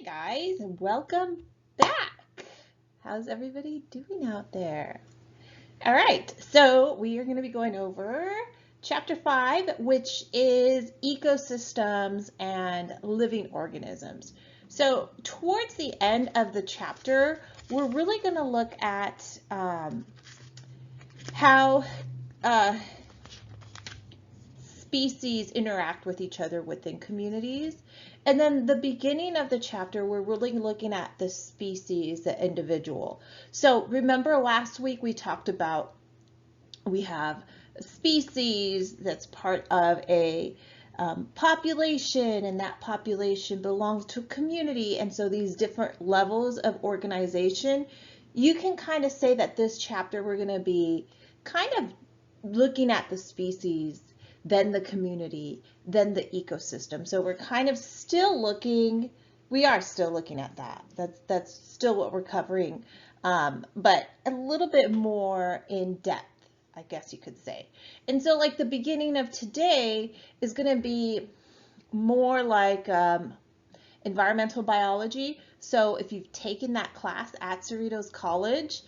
Hi guys, welcome back. How's everybody doing out there? All right, so we are going to be going over chapter 5, which is ecosystems and living organisms. So towards the end of the chapter, we're really going to look at how species interact with each other within communities. And then the beginning of the chapter, we're really looking at the species, the individual. So remember last week we talked about we have a species that's part of a population, and that population belongs to a community. And so these different levels of organization, you can kind of say that this chapter we're going to be kind of looking at the species, then the community, then the ecosystem. So we're kind of still looking, we are still looking at that. That's still what we're covering, but a little bit more in depth, I guess you could say. And so like the beginning of today is going to be more like environmental biology. So if you've taken that class at Cerritos College,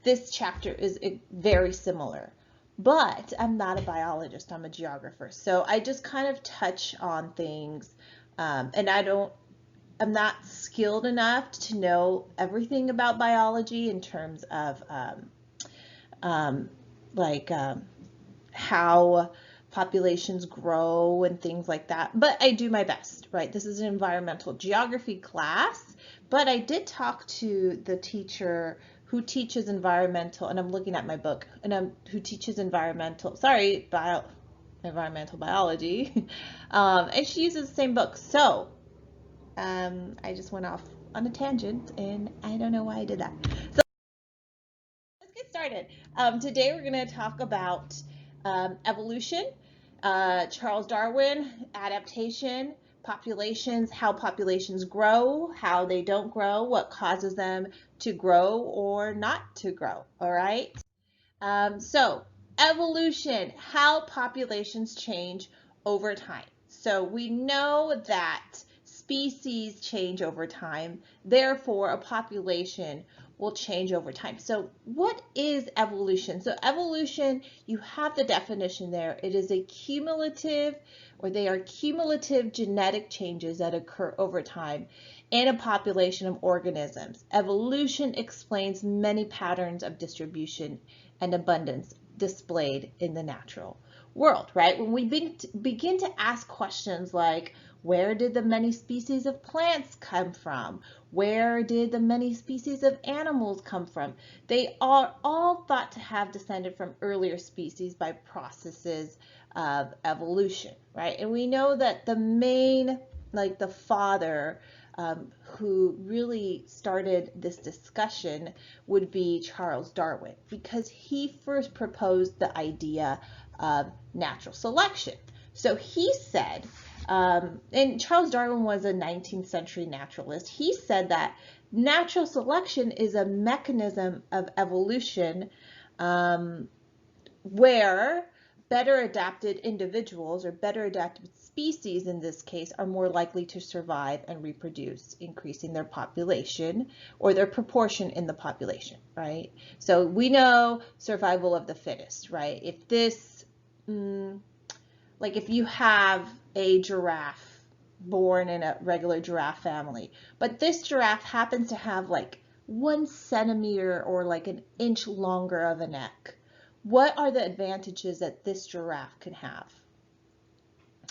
this chapter is very similar. But I'm not a biologist, I'm a geographer. So I just kind of touch on things, and I'm not skilled enough to know everything about biology in terms of how populations grow and things like that. But I do my best, right? This is an environmental geography class, but I did talk to the teacher who teaches environmental, and I'm looking at my book, and who teaches environmental biology, and she uses the same book. So I just went off on a tangent, and I don't know why I did that. So let's get started. Today we're going to talk about evolution, Charles Darwin, adaptation, populations, how populations grow, how they don't grow, what causes them to grow or not to grow. All right. So evolution, how populations change over time. So we know that species change over time, therefore a population will change over time. So what is evolution? So evolution, you have the definition there. It is a cumulative, or they are cumulative genetic changes that occur over time in a population of organisms. Evolution explains many patterns of distribution and abundance displayed in the natural world, right? When we begin to ask questions like, where did the many species of plants come from? Where did the many species of animals come from? They are all thought to have descended from earlier species by processes of evolution, right? And we know that the main, like the father, who really started this discussion would be Charles Darwin, because he first proposed the idea of natural selection. So he said, and Charles Darwin was a 19th century naturalist, he said that natural selection is a mechanism of evolution where better adapted individuals, or better adapted species in this case, are more likely to survive and reproduce, increasing their population or their proportion in the population, right? So we know survival of the fittest, right? If this, like if you have a giraffe born in a regular giraffe family, but this giraffe happens to have like 1 centimeter or like an inch longer of a neck, what are the advantages that this giraffe can have?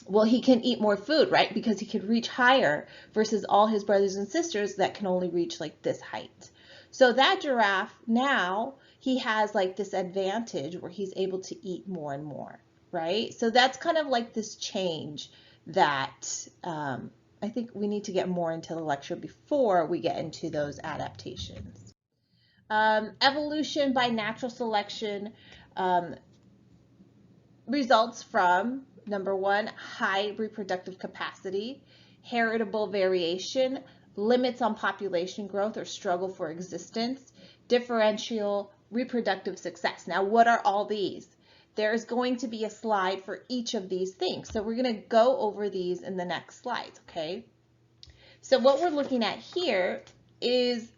Well, he can eat more food, right? Because he can reach higher versus all his brothers and sisters that can only reach like this height. So that giraffe now, he has like this advantage where he's able to eat more and more, right? So that's kind of like this change that I think we need to get more into the lecture before we get into those adaptations. Evolution by natural selection results from, number one, high reproductive capacity, heritable variation, limits on population growth or struggle for existence, differential reproductive success. Now, what are all these? There's going to be a slide for each of these things. So we're going to go over these in the next slides, okay? So what we're looking at here is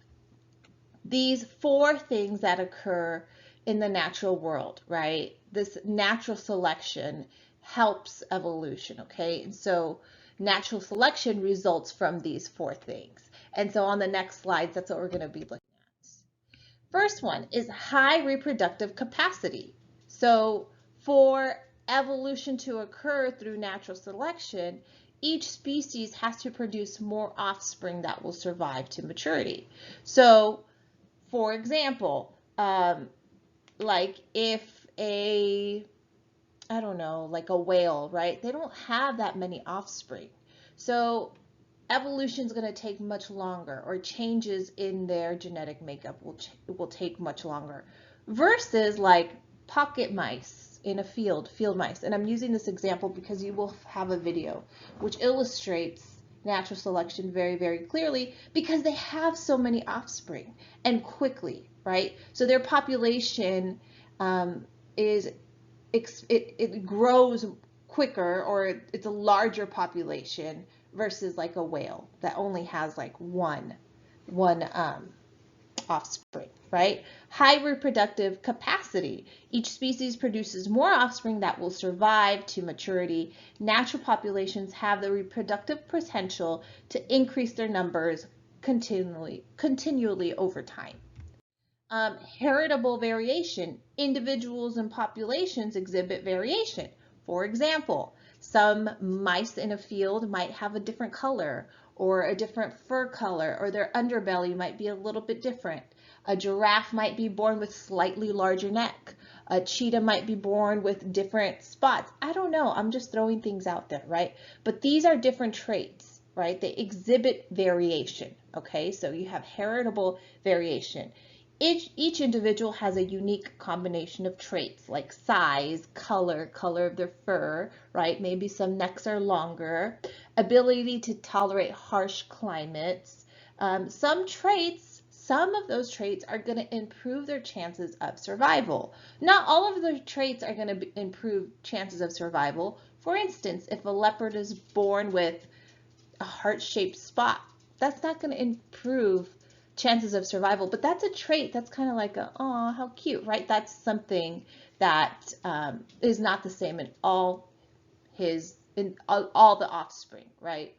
these 4 things that occur in the natural world, right? This natural selection helps evolution, okay? And so natural selection results from these 4 things. And so on the next slides, that's what we're going to be looking at. First one is high reproductive capacity. So for evolution to occur through natural selection, each species has to produce more offspring that will survive to maturity. So for example, like if I don't know, like a whale, right? They don't have that many offspring. So evolution is going to take much longer, or changes in their genetic makeup will take much longer, versus like pocket mice in a field mice. And I'm using this example because you will have a video which illustrates natural selection very, very clearly, because they have so many offspring and quickly, right? So their population it grows quicker, or it's a larger population versus like a whale that only has like one offspring, right? High reproductive capacity. Each species produces more offspring that will survive to maturity. Natural populations have the reproductive potential to increase their numbers continually over time. Heritable variation. Individuals and populations exhibit variation. For example, some mice in a field might have a different color, or a different fur color, or their underbelly might be a little bit different. A giraffe might be born with slightly larger neck. A cheetah might be born with different spots. I don't know, I'm just throwing things out there, right? But these are different traits, right? They exhibit variation, okay? So you have heritable variation. Each individual has a unique combination of traits like size, color of their fur, right? Maybe some necks are longer, ability to tolerate harsh climates. Some of those traits are going to improve their chances of survival. Not all of the traits are going to improve chances of survival. For instance, if a leopard is born with a heart-shaped spot, that's not going to improve chances of survival, but that's a trait that's kind of like oh, how cute, right? That's something that is not the same in all the offspring, right?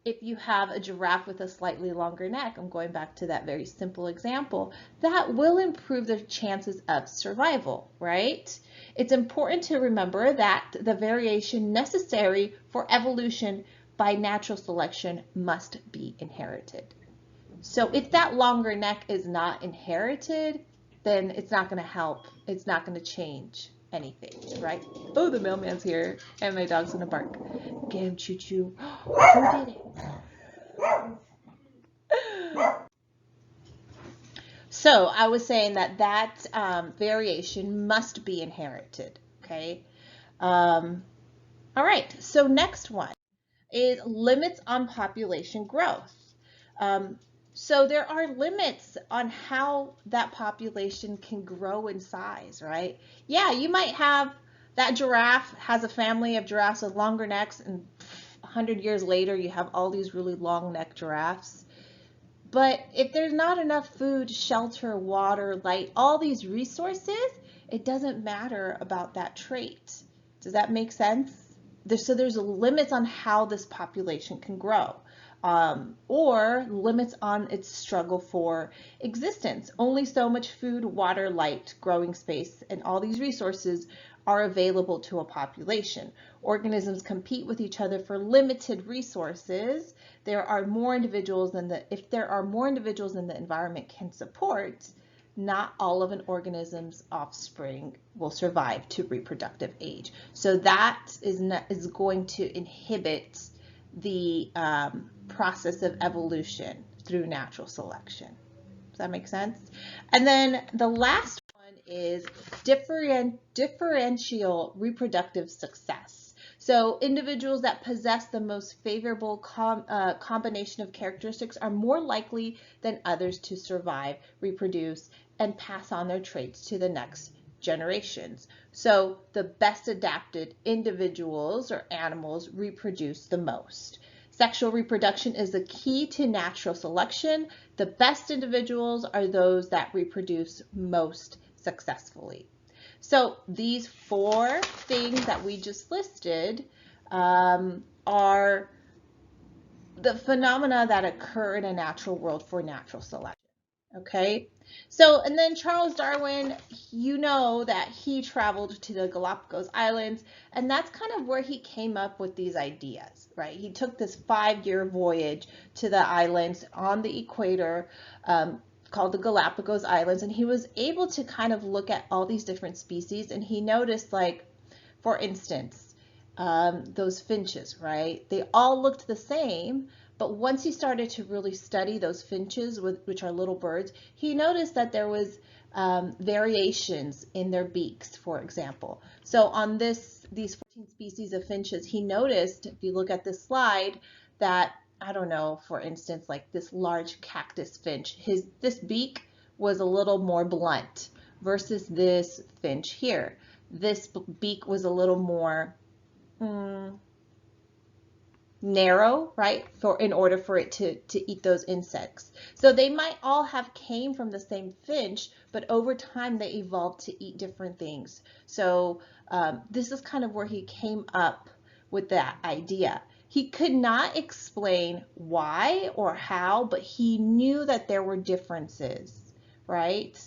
If you have a giraffe with a slightly longer neck, I'm going back to that very simple example, that will improve their chances of survival, right? It's important to remember that the variation necessary for evolution by natural selection must be inherited. So if that longer neck is not inherited, then it's not going to help. It's not going to change anything, right? Oh, the mailman's here, and my dog's going to bark. Get him, Choo Choo. Who did it? So I was saying that variation must be inherited, okay? All right, so next one is limits on population growth. So there are limits on how that population can grow in size, right? Yeah, you might have that giraffe has a family of giraffes with longer necks, and 100 years later you have all these really long neck giraffes. But if there's not enough food, shelter, water, light, all these resources, it doesn't matter about that trait. Does that make sense? There's limits on how this population can grow. Or limits on its struggle for existence. Only so much food, water, light, growing space, and all these resources are available to a population. Organisms compete with each other for limited resources. If there are more individuals than the environment can support, not all of an organism's offspring will survive to reproductive age. So that is going to inhibit the process of evolution through natural selection. Does that make sense? And then the last one is differential reproductive success. So individuals that possess the most favorable combination of characteristics are more likely than others to survive, reproduce, and pass on their traits to the next generations. So the best adapted individuals or animals reproduce the most. Sexual reproduction is the key to natural selection. The best individuals are those that reproduce most successfully. So these 4 things that we just listed are the phenomena that occur in a natural world for natural selection. Okay, so and then Charles Darwin, you know that he traveled to the Galapagos Islands, and that's kind of where he came up with these ideas, right? He took this 5-year voyage to the islands on the equator called the Galapagos Islands, and he was able to kind of look at all these different species, and he noticed, like, for instance, those finches, right? They all looked the same, but once he started to really study those finches, which are little birds, he noticed that there was variations in their beaks, for example. So on these 14 species of finches, he noticed, if you look at this slide, that, I don't know, for instance, like this large cactus finch, this beak was a little more blunt versus this finch here. This beak was a little more narrow, right, in order for it to eat those insects. So they might all have came from the same finch, but over time they evolved to eat different things. So this is kind of where he came up with that idea. He could not explain why or how, but he knew that there were differences, right?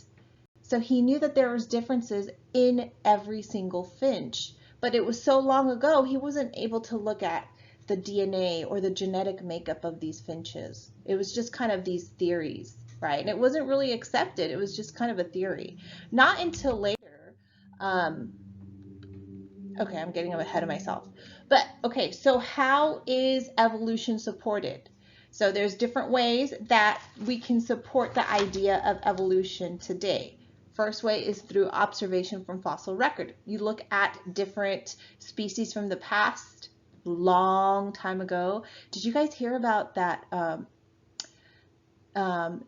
So he knew that there was differences in every single finch, but it was so long ago he wasn't able to look at the DNA or the genetic makeup of these finches. It was just kind of these theories, right? And it wasn't really accepted. It was just kind of a theory. Not until later, okay, I'm getting ahead of myself. But okay, so how is evolution supported? So there's different ways that we can support the idea of evolution today. First way is through observation from fossil record. You look at different species from the past, long time ago. Did you guys hear about that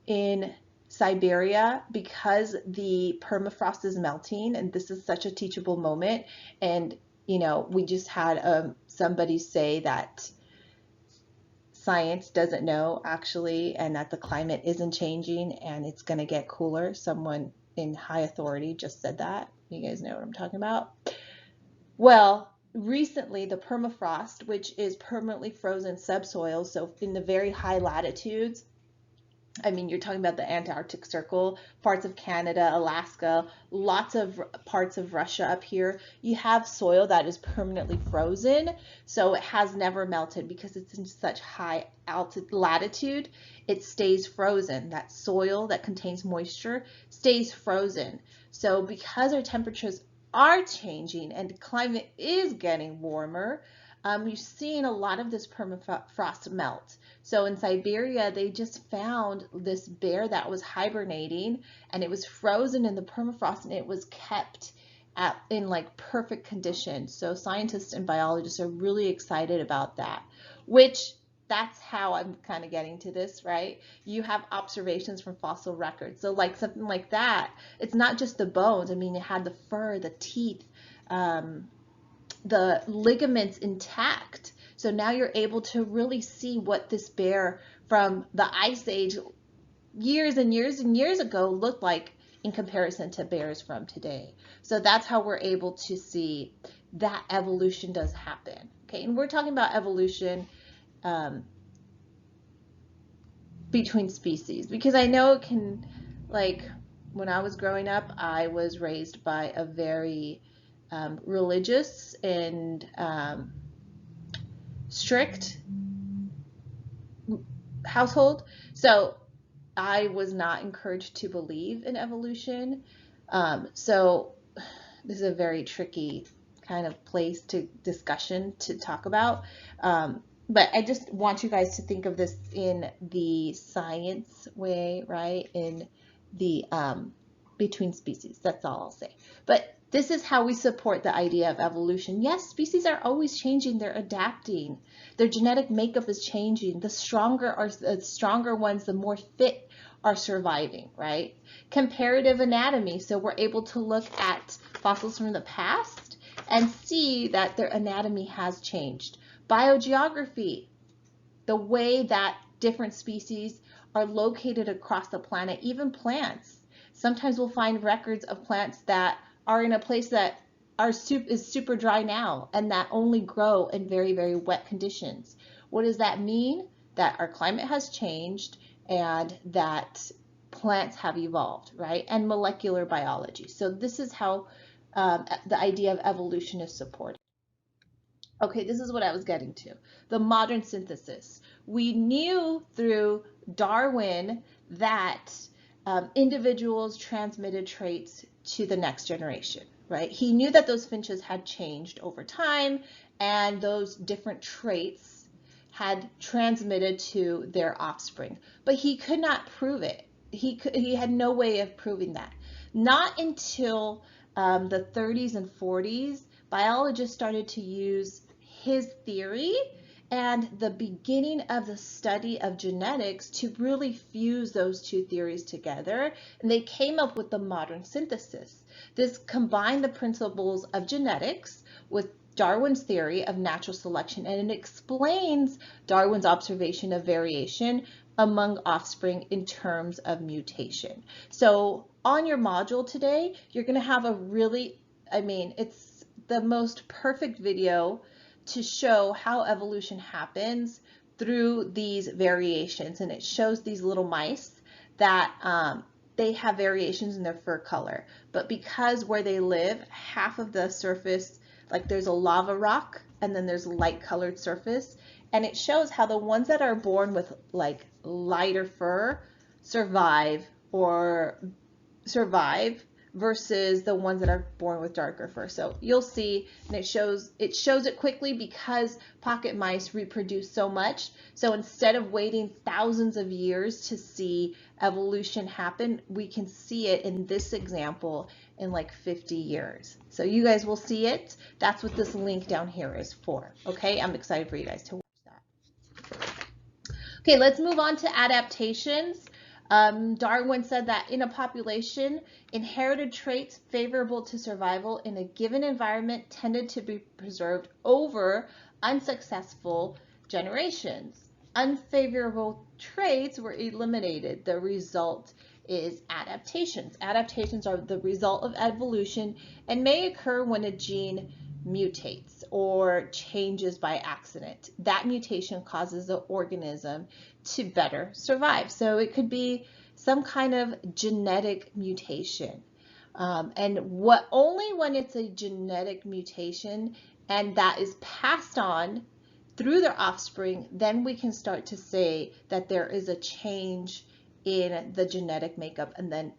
in Siberia, because the permafrost is melting, and this is such a teachable moment, and you know, we just had somebody say that science doesn't know actually, and that the climate isn't changing and it's going to get cooler. Someone in high authority just said that. You guys know what I'm talking about? Well, recently the permafrost, which is permanently frozen subsoil, so in the very high latitudes, I mean, you're talking about the Antarctic Circle, parts of Canada, Alaska, lots of parts of Russia up here. You have soil that is permanently frozen, so it has never melted because it's in such high latitude. It stays frozen. That soil that contains moisture stays frozen. So because our temperatures are changing and the climate is getting warmer, you're seeing a lot of this permafrost melt. So in Siberia, they just found this bear that was hibernating, and it was frozen in the permafrost, and it was kept in like perfect condition. So scientists and biologists are really excited about that, which that's how I'm kind of getting to this, right? You have observations from fossil records. So like something like that, it's not just the bones. I mean, it had the fur, the teeth, the ligaments intact. So now you're able to really see what this bear from the Ice Age years and years and years ago looked like in comparison to bears from today. So that's how we're able to see that evolution does happen. Okay, and we're talking about evolution between species, because I know it can, like when I was growing up, I was raised by a very religious and strict household. So I was not encouraged to believe in evolution. So this is a very tricky kind of place to discussion to talk about. But I just want you guys to think of this in the science way, right? In the between species. That's all I'll say. But this is how we support the idea of evolution. Yes, species are always changing. They're adapting. Their genetic makeup is changing. The stronger ones, the more fit are surviving, right? Comparative anatomy. So we're able to look at fossils from the past and see that their anatomy has changed. Biogeography. the way that different species are located across the planet, even plants. Sometimes we'll find records of plants that are in a place that is super dry now and that only grow in very, very wet conditions. What does that mean? That our climate has changed and that plants have evolved, right? And molecular biology. So this is how the idea of evolution is supported. Okay, this is what I was getting to. The modern synthesis. We knew through Darwin that individuals transmitted traits to the next generation, right? He knew that those finches had changed over time and those different traits had transmitted to their offspring, but he could not prove it. He had no way of proving that. Not until the 30s and 40s, biologists started to use his theory and the beginning of the study of genetics to really fuse those two theories together, and they came up with the modern synthesis. This combined the principles of genetics with Darwin's theory of natural selection, and it explains Darwin's observation of variation among offspring in terms of mutation. So on your module today, you're going to have a really, it's the most perfect video to show how evolution happens through these variations. And it shows these little mice that they have variations in their fur color. But because where they live, half of the surface, like there's a lava rock and then there's a light colored surface. And it shows how the ones that are born with like lighter fur survive versus the ones that are born with darker fur. So you'll see, and it shows it quickly because pocket mice reproduce so much. So instead of waiting thousands of years to see evolution happen, we can see it in this example in like 50 years. So you guys will see it. That's what this link down here is for. Okay, I'm excited for you guys to watch that. Okay, let's move on to adaptations. Darwin said that in a population, inherited traits favorable to survival in a given environment tended to be preserved over unsuccessful generations. Unfavorable traits were eliminated. The result is adaptations. Adaptations are the result of evolution and may occur when a gene mutates or changes by accident. That mutation causes the organism to better survive. So it could be some kind of genetic mutation. And only when it's a genetic mutation and that is passed on through their offspring, then we can start to say that there is a change in the genetic makeup, and then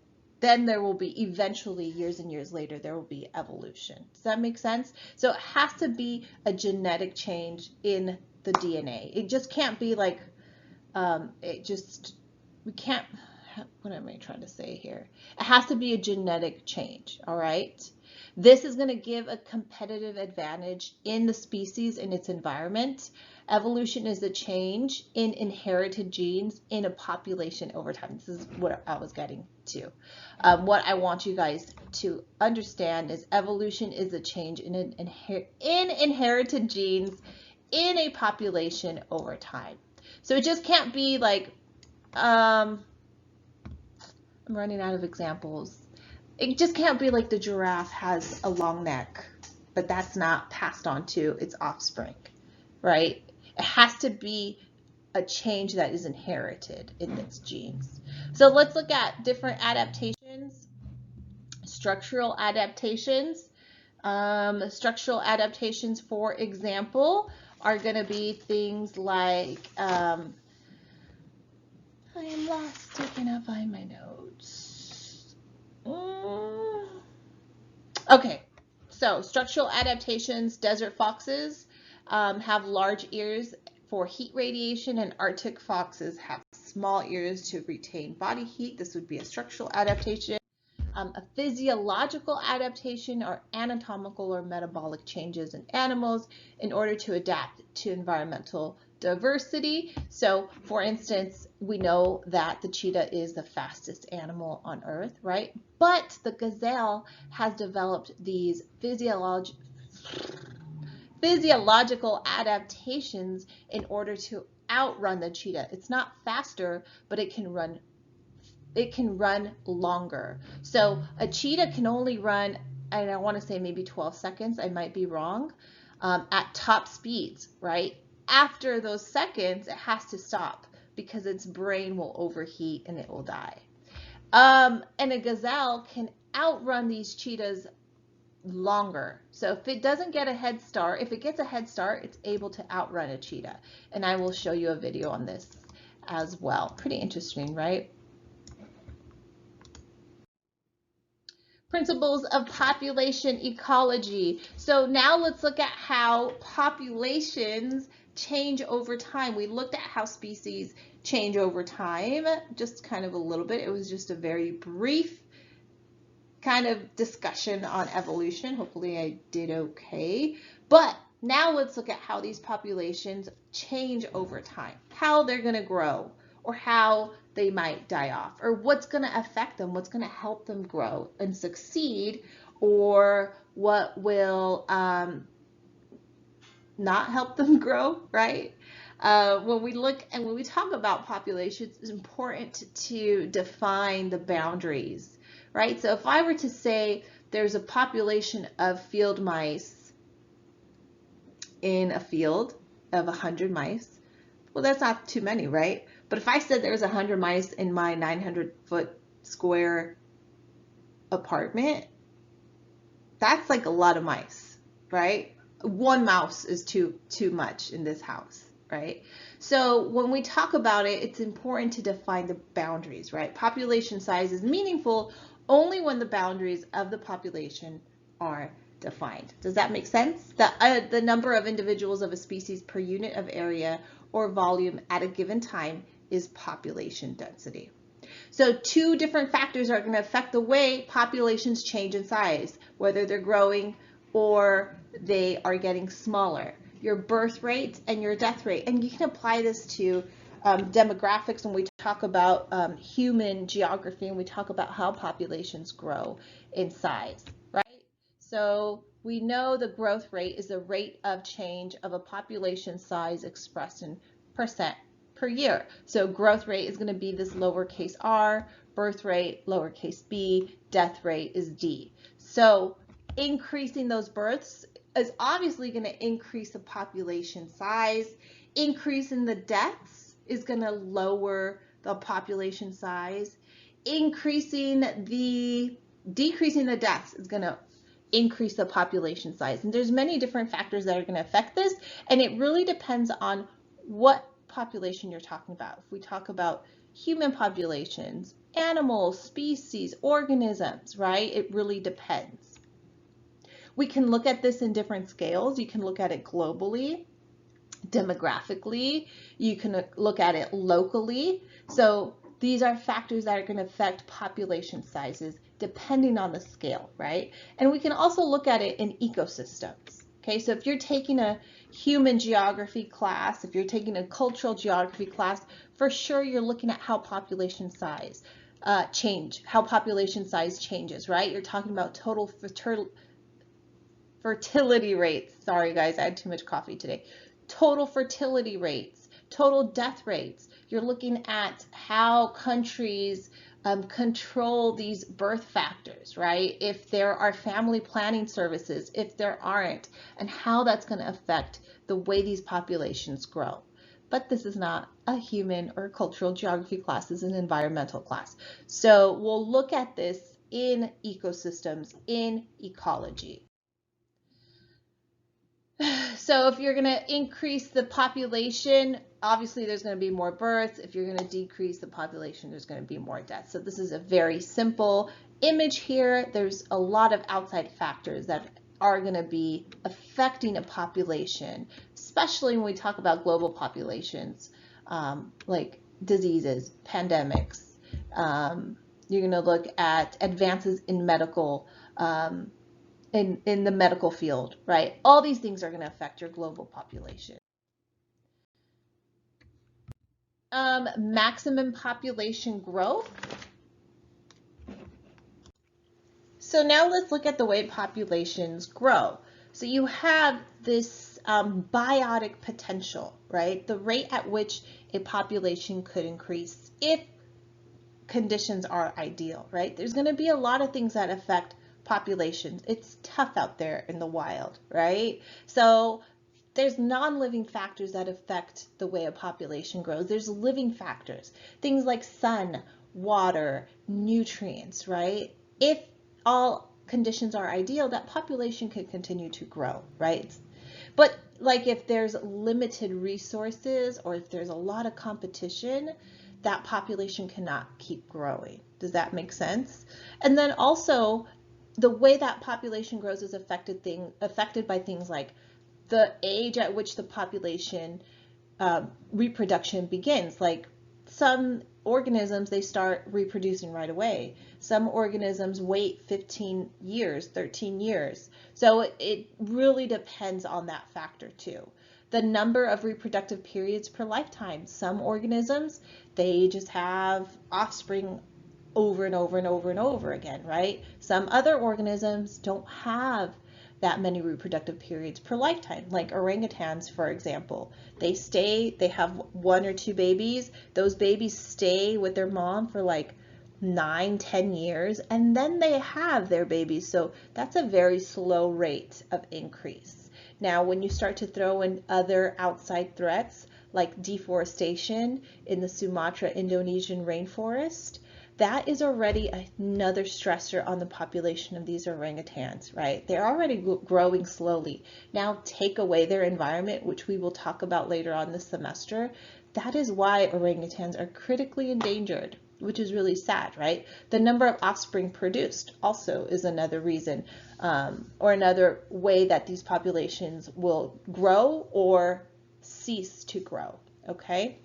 there will be eventually, years and years later, there will be evolution. Does that make sense? So it has to be a genetic change in the DNA. It just can't be like, we can't, what am I trying to say here? It has to be a genetic change, all right? This is going to give a competitive advantage in the species, in its environment. Evolution is a change in inherited genes in a population over time. This is what I was getting to. What I want you guys to understand is evolution is a change in inherited genes in a population over time. So it just can't be like, I'm running out of examples. It just can't be like the giraffe has a long neck, but that's not passed on to its offspring, right? It has to be a change that is inherited in its genes. So let's look at different adaptations. Structural adaptations. Structural adaptations, for example, are going to be things like, I am lost, I cannot find my notes. Okay, so structural adaptations, desert foxes have large ears for heat radiation, and Arctic foxes have small ears to retain body heat. This would be a structural adaptation. A physiological adaptation are anatomical or metabolic changes in animals in order to adapt to environmental diversity. So, for instance, we know that the cheetah is the fastest animal on Earth, right? But the gazelle has developed these physiological adaptations in order to outrun the cheetah. It's not faster, but it can run longer. So a cheetah can only run, and I want to say maybe 12 seconds, I might be wrong, at top speeds, right? After those seconds, it has to stop because its brain will overheat and it will die. And a gazelle can outrun these cheetahs longer. So if it doesn't get a head start, if it gets a head start, it's able to outrun a cheetah. And I will show you a video on this as well. Pretty interesting, right? Principles of population ecology. So now let's look at how populations change over time. We looked at how species change over time, just kind of a little bit. It was just a very brief kind of discussion on evolution. Hopefully I did okay. But now let's look at how these populations change over time, how they're going to grow, or how they might die off, or what's going to affect them, what's going to help them grow and succeed, or what will not help them grow, right? When we talk about populations, it's important to define the boundaries, right? So if I were to say there's a population of field mice in a field of 100 mice, well, that's not too many, right? But if I said there was 100 mice in my 900-foot square apartment, that's like a lot of mice, right? One mouse is too much in this house, right? So when we talk about it, it's important to define the boundaries, right? Population size is meaningful only when the boundaries of the population are defined. Does that make sense? The number of individuals of a species per unit of area or volume at a given time is population density. So two different factors are going to affect the way populations change in size, whether they're growing or they are getting smaller. Your birth rate and your death rate. And you can apply this to demographics when we talk about human geography and we talk about how populations grow in size, right? So we know the growth rate is the rate of change of a population size expressed in percent per year. So growth rate is going to be this lowercase r, birth rate, lowercase b, death rate is d. So increasing those births is obviously going to increase the population size. Increasing the deaths is going to lower the population size. Decreasing the deaths is going to increase the population size. And there's many different factors that are going to affect this, and it really depends on what population you're talking about. If we talk about human populations, animals, species, organisms, right? It really depends. We can look at this in different scales. You can look at it globally, demographically. You can look at it locally. So these are factors that are going to affect population sizes depending on the scale, right? And we can also look at it in ecosystems. Okay, so if you're taking a human geography class, if you're taking a cultural geography class, for sure you're looking at how population size changes, right? You're talking about total fertility rates. Sorry guys, I had too much coffee today. Total fertility rates, total death rates. You're looking at how countries control these birth factors, right? If there are family planning services, if there aren't, and how that's going to affect the way these populations grow. But this is not a human or cultural geography class, this is an environmental class. So we'll look at this in ecosystems, in ecology. So if you're going to increase the population, obviously there's going to be more births. If you're going to decrease the population, there's going to be more deaths. So this is a very simple image here. There's a lot of outside factors that are going to be affecting a population, especially when we talk about global populations, like diseases, pandemics. You're going to look at advances in medical in the medical field, right? All these things are going to affect your global population. Maximum population growth. So now let's look at the way populations grow. So you have this biotic potential, right? The rate at which a population could increase if conditions are ideal, right? There's going to be a lot of things that affect populations. It's tough out there in the wild, right? So there's non-living factors that affect the way a population grows. There's living factors, things like sun, water, nutrients, right? If all conditions are ideal, that population can continue to grow, right? But like if there's limited resources or if there's a lot of competition, that population cannot keep growing. Does that make sense? And then also the way that population grows is affected by things like the age at which the population reproduction begins. Like some organisms, they start reproducing right away. Some organisms wait 15 years, 13 years. So it really depends on that factor too. The number of reproductive periods per lifetime. Some organisms, they just have offspring over and over and over and over again, right? Some other organisms don't have that many reproductive periods per lifetime, like orangutans, for example. They have 1 or 2 babies. Those babies stay with their mom for like 9-10 years, and then they have their babies. So that's a very slow rate of increase. Now, when you start to throw in other outside threats, like deforestation in the Sumatra Indonesian rainforest, that is already another stressor on the population of these orangutans, right? They're already growing slowly. Now take away their environment, which we will talk about later on this semester. That is why orangutans are critically endangered, which is really sad, right? The number of offspring produced also is another reason, or another way that these populations will grow or cease to grow, okay?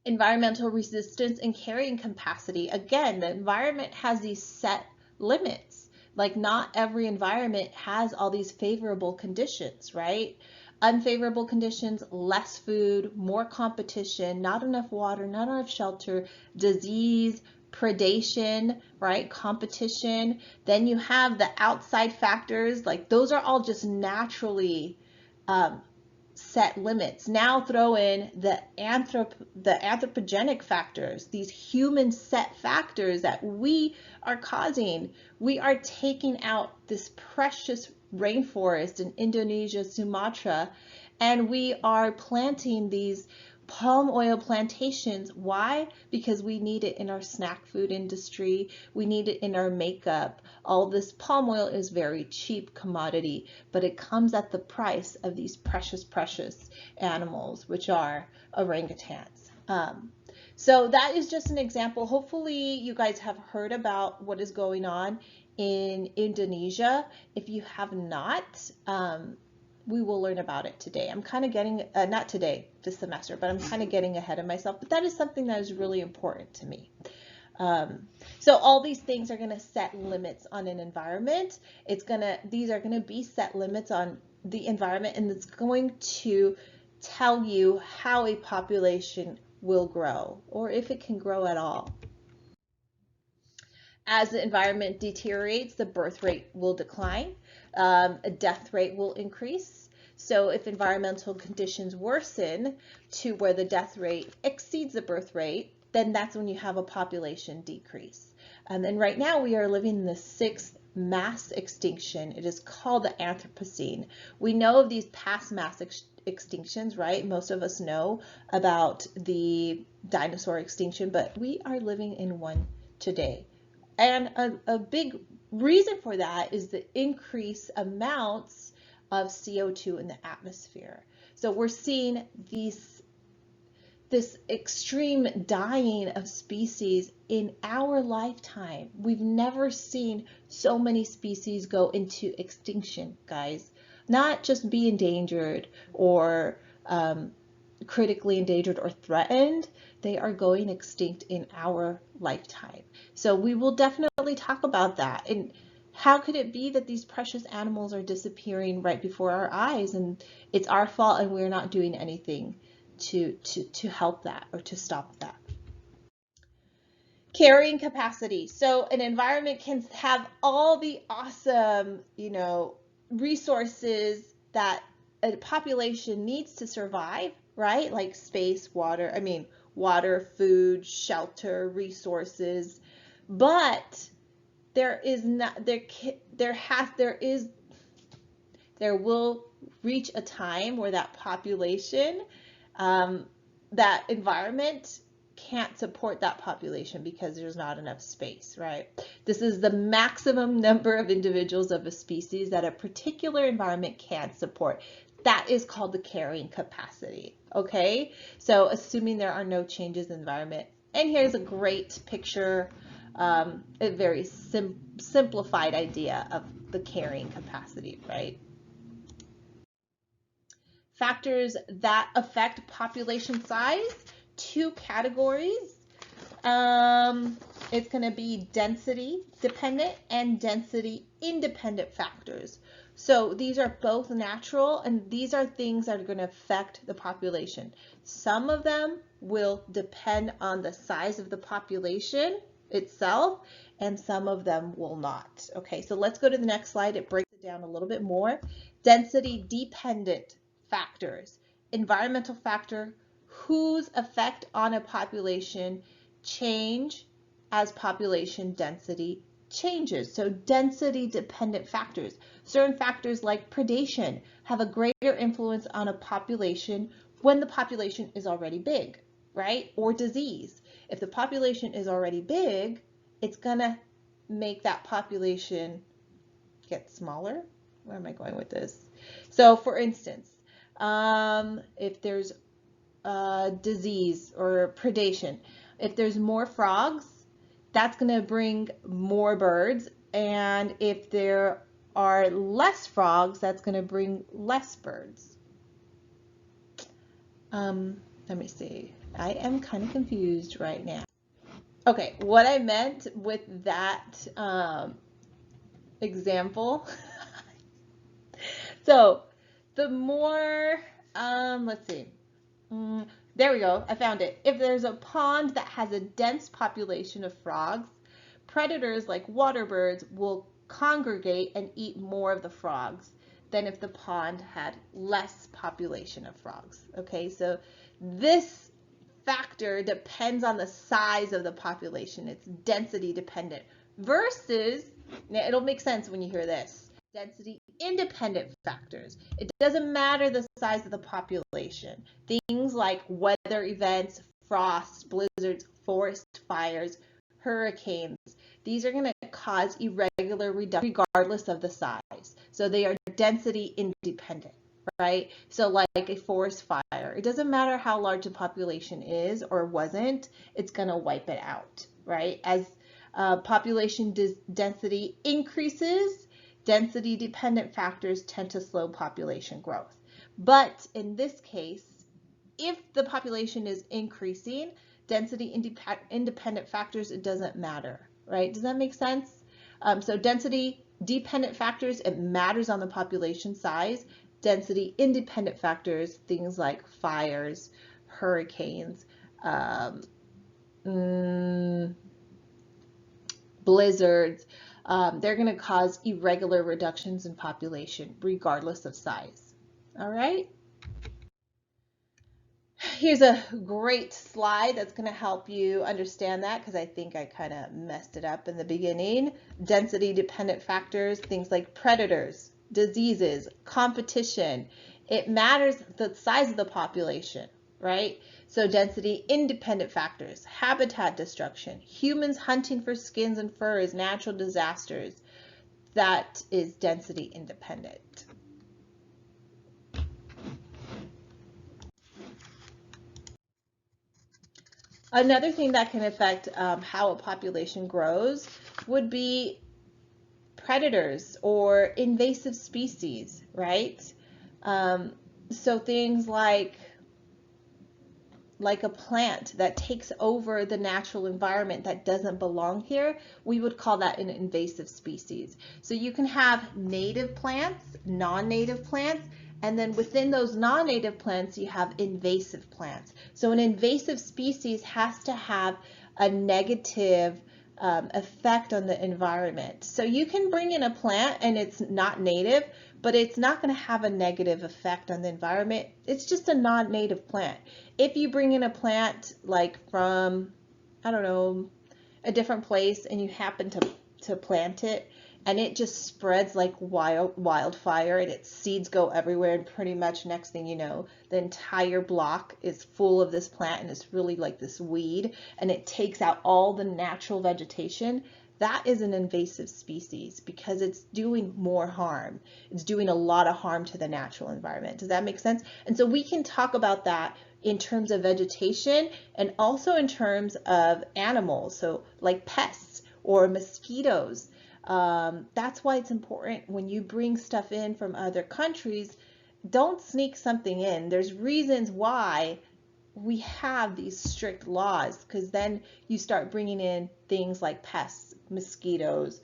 Environmental resistance and carrying capacity. Again, the environment has these set limits. Like not every environment has all these favorable conditions, right? Unfavorable conditions, less food, more competition, not enough water, not enough shelter, disease, predation, right? Competition. Then you have the outside factors, like those are all just naturally set limits. Now throw in the anthropogenic factors, these human set factors that we are causing. We are taking out this precious rainforest in Indonesia, Sumatra, and we are planting these palm oil plantations. Why? Because we need it in our snack food industry. We need it in our makeup. All this palm oil is very cheap commodity, but it comes at the price of these precious, precious animals, which are orangutans. So that is just an example. Hopefully you guys have heard about what is going on in Indonesia. If you have not, we will learn about it today. I'm kind of getting, not today, this semester, but I'm kind of getting ahead of myself, but that is something that is really important to me. So all these things are going to set limits on an environment. These are going to be set limits on the environment, and it's going to tell you how a population will grow, or if it can grow at all. As the environment deteriorates, the birth rate will decline, a death rate will increase. So if environmental conditions worsen to where the death rate exceeds the birth rate, then that's when you have a population decrease. And right now we are living in the 6th mass extinction. It is called the Anthropocene. We know of these past mass extinctions, right? Most of us know about the dinosaur extinction, but we are living in one today. And a big reason for that is the increased amounts of CO2 in the atmosphere. So we're seeing this extreme dying of species in our lifetime. We've never seen so many species go into extinction, guys. Not just be endangered or critically endangered or threatened, they are going extinct in our lifetime. So we will definitely talk about that. And how could it be that these precious animals are disappearing right before our eyes, and it's our fault and we're not doing anything to help that or to stop that? Carrying capacity. So an environment can have all the awesome, resources that a population needs to survive, right? Like space, water, water, food, shelter, resources. But there is not, there will reach a time where that population, that environment can't support that population because there's not enough space, right? This is the maximum number of individuals of a species that a particular environment can support. That is called the carrying capacity, okay? So assuming there are no changes in the environment. And here's a great picture, a very simplified idea of the carrying capacity, right? Factors that affect population size, 2 categories. It's going to be density dependent and density independent factors. So these are both natural, and these are things that are going to affect the population. Some of them will depend on the size of the population itself, and some of them will not. Okay, so let's go to the next slide. It breaks it down a little bit more. Density dependent factors. Environmental factor, whose effect on a population change as population density changes. So density dependent factors. Certain factors like predation have a greater influence on a population when the population is already big, right? Or disease. If the population is already big, it's gonna make that population get smaller. Where am I going with this? So for instance, if there's disease or predation, if there's more frogs, that's going to bring more birds, and if there are less frogs, that's going to bring less birds. Let me see. I am kind of confused right now. Okay, what I meant with that example, so the more, let's see. There we go, I found it. If there's a pond that has a dense population of frogs, predators like water birds will congregate and eat more of the frogs than if the pond had less population of frogs. Okay, so this factor depends on the size of the population. It's density dependent versus, now it'll make sense when you hear this, density independent factors. It doesn't matter the size of the population. Things like weather events, frosts, blizzards, forest fires, hurricanes, these are going to cause irregular reduction regardless of the size. So they are density independent, right? So like a forest fire, it doesn't matter how large the population is or wasn't, it's going to wipe it out, right? As population density increases, density dependent factors tend to slow population growth. But in this case, if the population is increasing, density independent factors, it doesn't matter, right? Does that make sense? So density dependent factors, it matters on the population size. Density independent factors, things like fires, hurricanes, blizzards, they're going to cause irregular reductions in population regardless of size. All right. Here's a great slide that's going to help you understand that, because I think I kind of messed it up in the beginning. Density dependent factors, things like predators, diseases, competition. It matters the size of the population, right? So density independent factors, habitat destruction, humans hunting for skins and furs, natural disasters. That is density independent. Another thing that can affect how a population grows would be predators or invasive species, right? So things like a plant that takes over the natural environment that doesn't belong here, we would call that an invasive species. So you can have native plants, non-native plants, and then within those non-native plants, you have invasive plants. So an invasive species has to have a negative effect on the environment. So you can bring in a plant and it's not native, but it's not going to have a negative effect on the environment. It's just a non-native plant. If you bring in a plant like from, I don't know, a different place and you happen to plant it and it just spreads like wildfire and its seeds go everywhere, and pretty much next thing you know, the entire block is full of this plant and it's really like this weed and it takes out all the natural vegetation. That is an invasive species because it's doing more harm. It's doing a lot of harm to the natural environment. Does that make sense? And so we can talk about that in terms of vegetation and also in terms of animals, so like pests or mosquitoes. That's why it's important when you bring stuff in from other countries, don't sneak something in. There's reasons why we have these strict laws, because then you start bringing in things like pests, mosquitoes,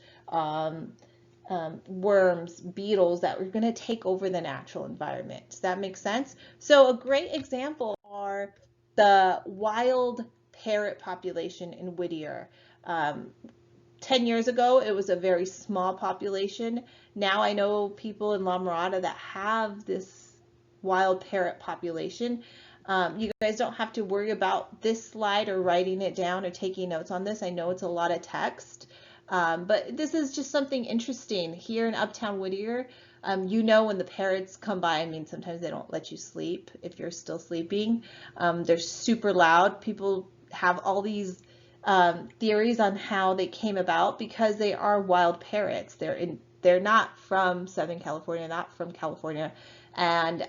worms, beetles that are going to take over the natural environment. Does that make sense? So a great example are the wild parrot population in Whittier. 10 years ago, it was a very small population. Now I know people in La Mirada that have this wild parrot population. You guys don't have to worry about this slide or writing it down or taking notes on this. I know it's a lot of text, but this is just something interesting. Here in Uptown Whittier, you know when the parrots come by, I mean, sometimes they don't let you sleep if you're still sleeping. They're super loud. People have all these theories on how they came about because they are wild parrots. They're not from Southern California, not from California. And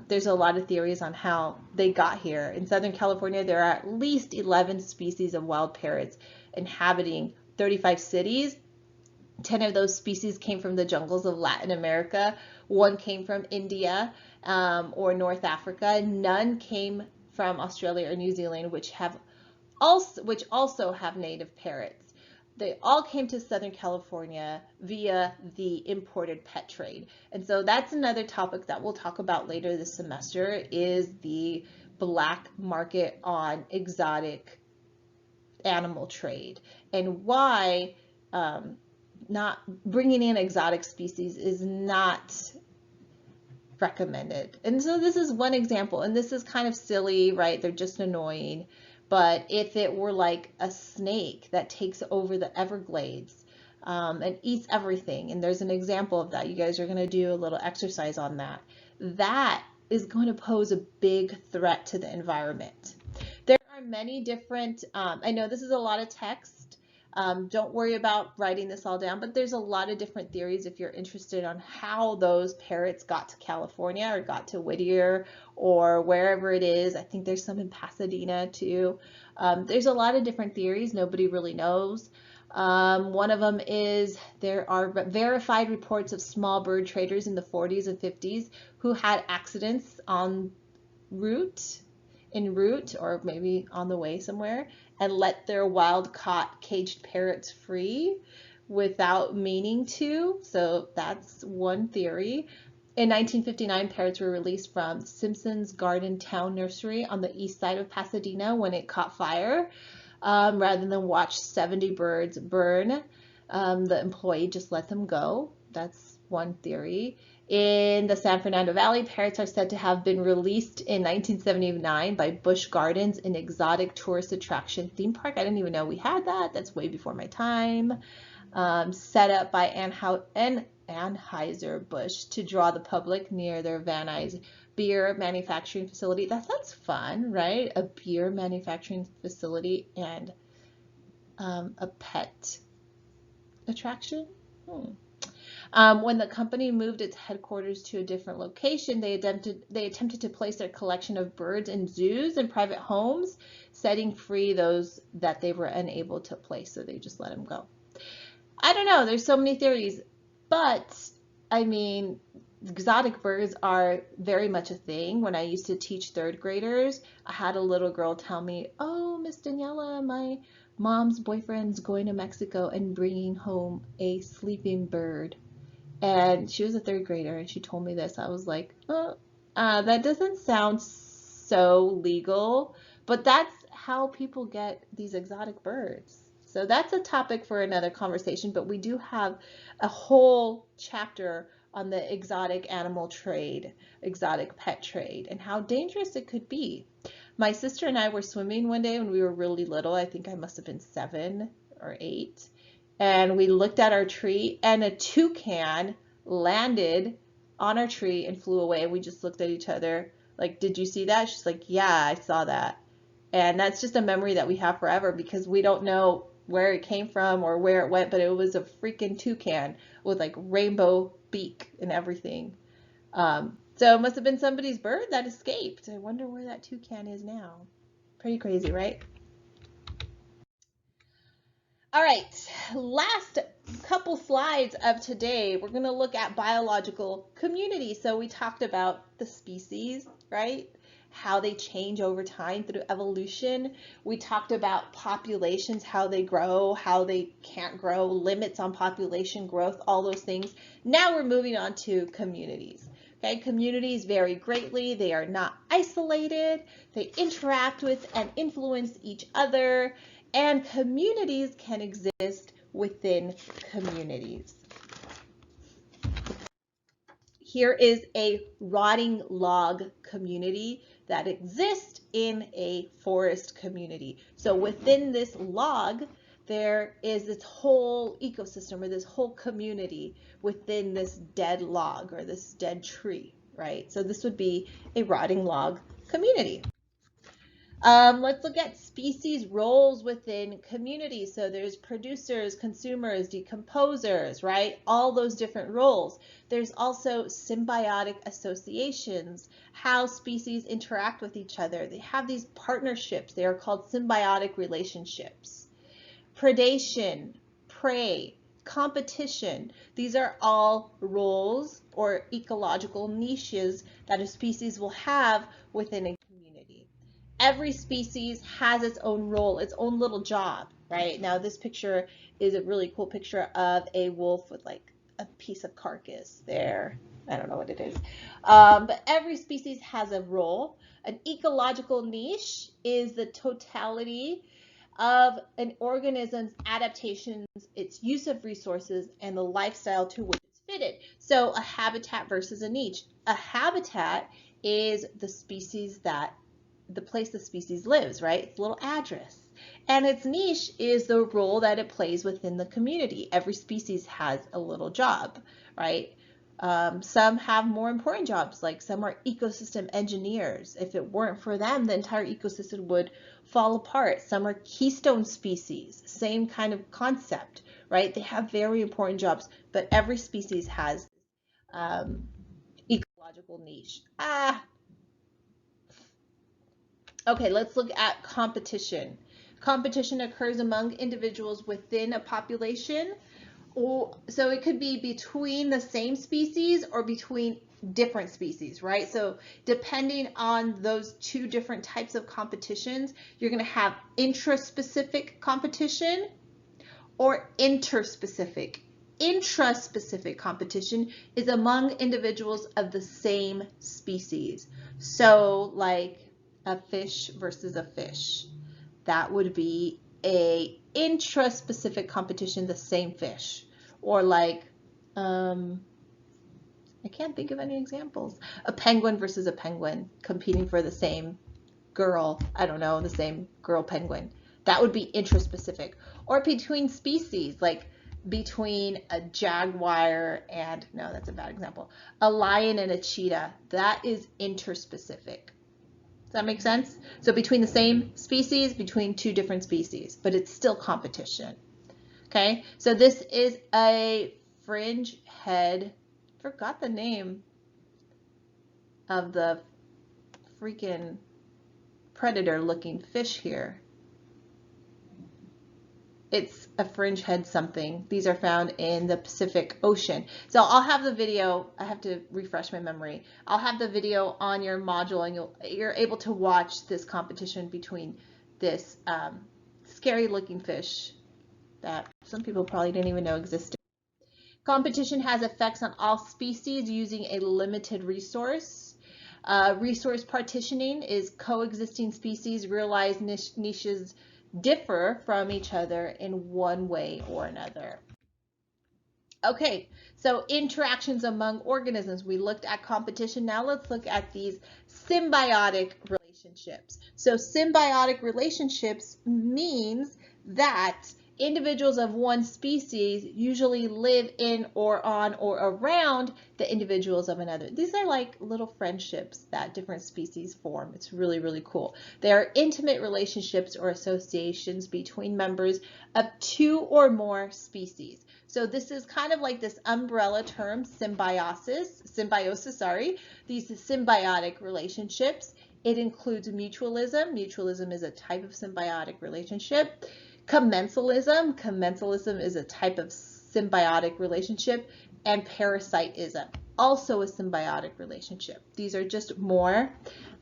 there's a lot of theories on how they got here. In Southern California, there are at least 11 species of wild parrots inhabiting 35 cities. 10 of those species came from the jungles of Latin America. One came from India or North Africa. None came from Australia or New Zealand, which also have native parrots. They all came to Southern California via the imported pet trade. And so that's another topic that we'll talk about later this semester, is the black market on exotic animal trade and why not bringing in exotic species is not recommended. And so this is one example, and this is kind of silly, right? They're just annoying. But if it were like a snake that takes over the Everglades and eats everything, and there's an example of that, you guys are going to do a little exercise on that, that is going to pose a big threat to the environment. There are many different, I know this is a lot of text. Don't worry about writing this all down, but there's a lot of different theories if you're interested on how those parrots got to California or got to Whittier or wherever it is. I think there's some in Pasadena too. There's a lot of different theories. Nobody really knows. One of them is there are verified reports of small bird traders in the 40s and 50s who had accidents en route or maybe on the way somewhere and let their wild caught caged parrots free without meaning to. So that's one theory. In 1959, parrots were released from Simpson's Garden Town Nursery on the east side of Pasadena when it caught fire. Rather than watch 70 birds burn, the employee just let them go. That's one theory. In the San Fernando Valley, parrots are said to have been released in 1979 by Busch Gardens, an exotic tourist attraction theme park. I didn't even know we had that. That's way before my time. Set up by Anheuser-Busch to draw the public near their Van Nuys beer manufacturing facility. That sounds fun, right? A beer manufacturing facility and a pet attraction. When the company moved its headquarters to a different location, they attempted to place their collection of birds in zoos and private homes, setting free those that they were unable to place, so they just let them go. I don't know, there's so many theories, but I mean, exotic birds are very much a thing. When I used to teach third graders, I had a little girl tell me, "Oh, Miss Daniela, my mom's boyfriend's going to Mexico and bringing home a sleeping bird." And she was a third grader and she told me this. I was like, that doesn't sound so legal, but that's how people get these exotic birds. So that's a topic for another conversation, but we do have a whole chapter on the exotic animal trade, exotic pet trade, and how dangerous it could be. My sister and I were swimming one day when we were really little. I think I must have been 7 or 8. And we looked at our tree and a toucan landed on our tree and flew away. We just looked at each other like, did you see that? She's like, yeah, I saw that. And that's just a memory that we have forever because we don't know where it came from or where it went, but it was a freaking toucan with like rainbow beak and everything. So it must have been somebody's bird that escaped. I wonder where that toucan is now. Pretty crazy, right? All right, last couple slides of today, we're going to look at biological community. So we talked about the species, right? How they change over time through evolution. We talked about populations, how they grow, how they can't grow, limits on population growth, all those things. Now we're moving on to communities. Okay, communities vary greatly. They are not isolated. They interact with and influence each other. And communities can exist within communities. Here is a rotting log community that exists in a forest community. So within this log, there is this whole ecosystem or this whole community within this dead log or this dead tree, right? So this would be a rotting log community. Let's look at species roles within communities. So there's producers, consumers, decomposers, right? All those different roles. There's also symbiotic associations, how species interact with each other. They have these partnerships. They are called symbiotic relationships. Predation, prey, competition. These are all roles or ecological niches that a species will have within a community. Every species has its own role, its own little job, right? Now this picture is a really cool picture of a wolf with like a piece of carcass there. I don't know what it is. But every species has a role. An ecological niche is the totality of an organism's adaptations, its use of resources, and the lifestyle to which it's fitted. So a habitat versus a niche. A habitat is the species that the place the species lives, right? It's a little address. And its niche is the role that it plays within the community. Every species has a little job, right? Some have more important jobs, like some are ecosystem engineers. If it weren't for them, the entire ecosystem would fall apart. Some are keystone species, same kind of concept, right? They have very important jobs, but every species has ecological niche. Okay, let's look at competition. Competition occurs among individuals within a population. So it could be between the same species or between different species, right? So depending on those two different types of competitions, you're going to have intraspecific competition or interspecific. Intraspecific competition is among individuals of the same species. So like a fish versus a fish. That would be a intraspecific competition, the same fish. Or like, I can't think of any examples. A penguin versus a penguin competing for the same girl, I don't know, the same girl penguin. That would be intraspecific. Or between species, like between a jaguar and, no, that's a bad example, a lion and a cheetah. That is interspecific. Does that make sense? So between the same species, between two different species, but it's still competition. Okay, so this is a fringe head, forgot the name of the freaking predator looking fish here. It's a fringe head something. These are found in the Pacific Ocean. So I'll have the video, I have to refresh my memory. I'll have the video on your module and you're able to watch this competition between this scary looking fish that some people probably didn't even know existed. Competition has effects on all species using a limited resource. Resource partitioning is coexisting species realize niches differ from each other in one way or another. Okay, so interactions among organisms. We looked at competition. Now let's look at these symbiotic relationships. So symbiotic relationships means that individuals of one species usually live in or on or around the individuals of another. These are like little friendships that different species form. It's really, really cool. They are intimate relationships or associations between members of two or more species. So this is kind of like this umbrella term, symbiosis, these symbiotic relationships. It includes mutualism. Mutualism is a type of symbiotic relationship. Commensalism is a type of symbiotic relationship. And parasitism, also a symbiotic relationship. These are just more.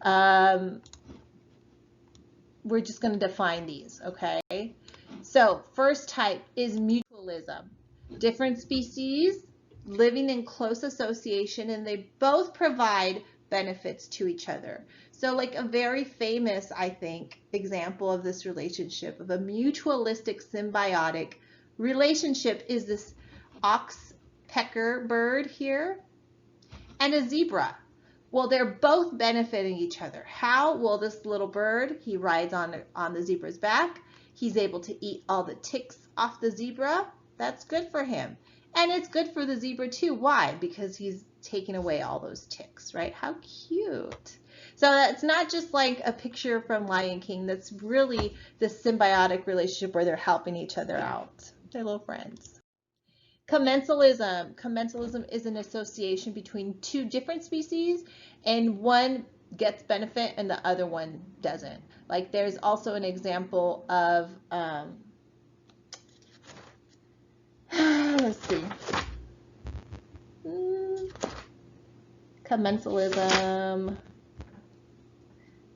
We're just going to define these, okay? So first type is mutualism. Different species living in close association, and they both provide benefits to each other. So like a very famous, I think, example of this relationship, of a mutualistic symbiotic relationship, is this oxpecker bird here and a zebra. Well, they're both benefiting each other. How? Well, this little bird, he rides on the zebra's back. He's able to eat all the ticks off the zebra. That's good for him. And it's good for the zebra too. Why? Because he's taking away all those ticks, right? How cute. So that's not just like a picture from Lion King. That's really the symbiotic relationship where they're helping each other out. They're little friends. Commensalism. Commensalism is an association between two different species, and one gets benefit and the other one doesn't. Like there's also an example of, let's see, commensalism.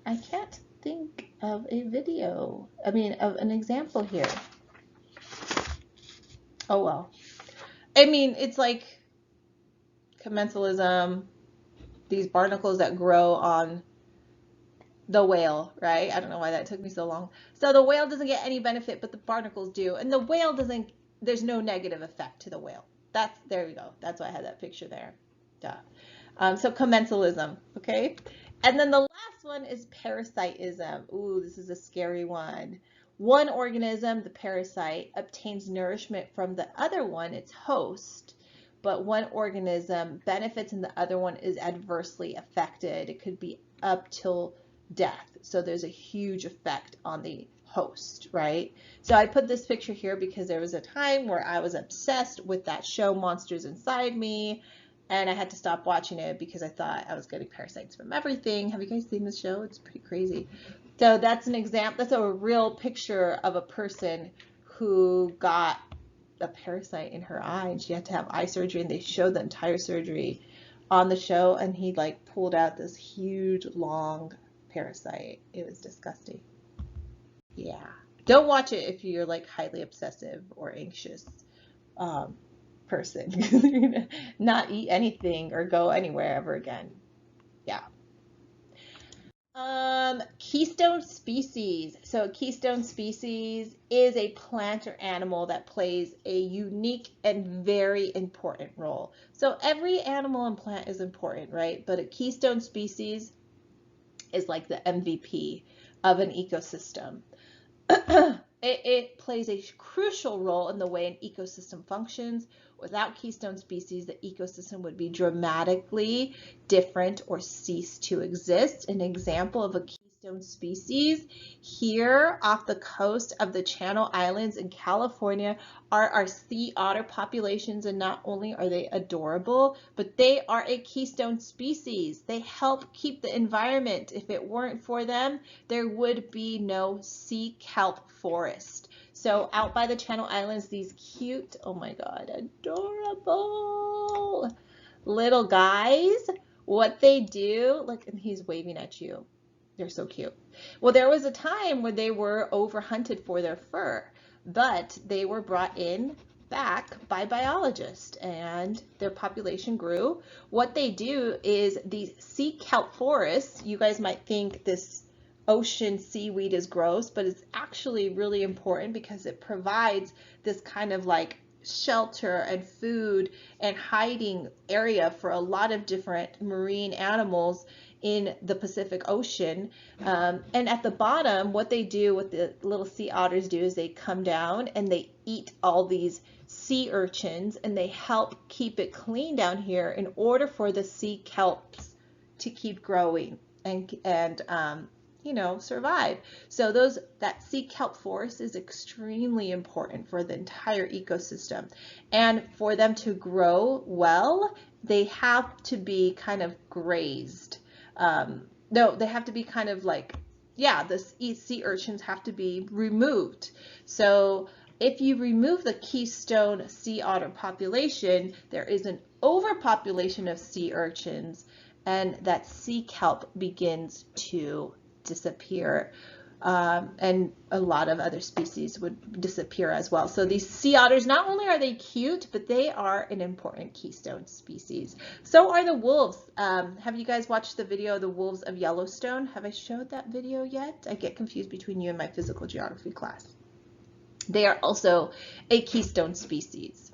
I can't think of a video, of an example here. Oh well. It's like commensalism, these barnacles that grow on the whale, right? I don't know why that took me so long. So the whale doesn't get any benefit, but the barnacles do. And the whale doesn't, there's no negative effect to the whale. There we go. That's why I had that picture there. Duh. So commensalism, okay? And then the last one is parasitism. Ooh, this is a scary one. One organism, the parasite, obtains nourishment from the other one, its host, but one organism benefits and the other one is adversely affected. It could be up till death. So there's a huge effect on the host, right? So I put this picture here because there was a time where I was obsessed with that show, Monsters Inside Me, and I had to stop watching it because I thought I was getting parasites from everything. Have you guys seen this show? It's pretty crazy. So that's an example. That's a real picture of a person who got a parasite in her eye, and she had to have eye surgery, and they showed the entire surgery on the show, and he like pulled out this huge long parasite. It was disgusting. Yeah. Don't watch it if you're like highly obsessive or anxious person. You're gonna not eat anything or go anywhere ever again. Yeah. Keystone species. So keystone species is a plant or animal that plays a unique and very important role. So every animal and plant is important, right? But a keystone species is like the MVP of an ecosystem. It plays a crucial role in the way an ecosystem functions. Without keystone species, the ecosystem would be dramatically different or cease to exist. An example of a keystone species here off the coast of the Channel Islands in California are our sea otter populations, and not only are they adorable, but they are a keystone species. They help keep the environment. If it weren't for them, there would be no sea kelp forest. So out by the Channel Islands, these cute, oh my God, adorable little guys, what they do, look, and he's waving at you. They're so cute. Well, there was a time when they were overhunted for their fur, but they were brought in back by biologists and their population grew. What they do is these sea kelp forests, you guys might think this ocean seaweed is gross, but it's actually really important because it provides this kind of like shelter and food and hiding area for a lot of different marine animals in the Pacific Ocean. And at the bottom, what they do, what the little sea otters do, is they come down and they eat all these sea urchins, and they help keep it clean down here in order for the sea kelps to keep growing and you know, survive. So that sea kelp forest is extremely important for the entire ecosystem. And for them to grow well, they have to be kind of grazed. No, they have to be kind of like, yeah, the sea urchins have to be removed. So if you remove the keystone sea otter population, there is an overpopulation of sea urchins, and that sea kelp begins to disappear. And a lot of other species would disappear as well. So these sea otters, not only are they cute, but they are an important keystone species. So are the wolves. Have you guys watched the video, The Wolves of Yellowstone? Have I showed that video yet? I get confused between you and my physical geography class. They are also a keystone species.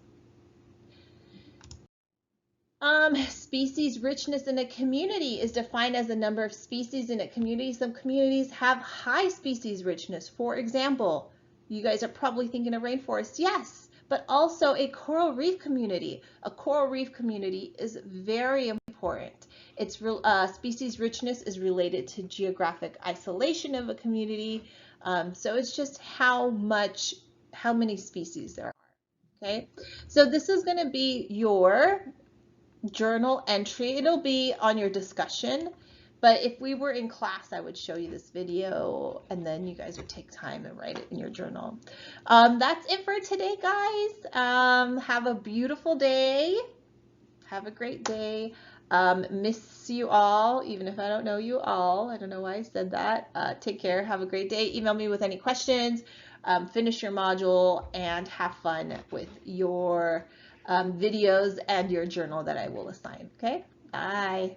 Species richness in a community is defined as the number of species in a community. Some communities have high species richness. For example, you guys are probably thinking of rainforest. Yes, but also a coral reef community. A coral reef community is very important. Its species richness is related to geographic isolation of a community. So it's just how many species there are. Okay, so this is going to be your journal entry. It'll be on your discussion, but if we were in class, I would show you this video and then you guys would take time and write it in your journal. That's it for today, guys. Have a beautiful day. Have a great day. Miss you all, even if I don't know you all. I don't know why I said that. Take care. Have a great day. Email me with any questions. Finish your module and have fun with your videos and your journal that I will assign. Okay? Bye.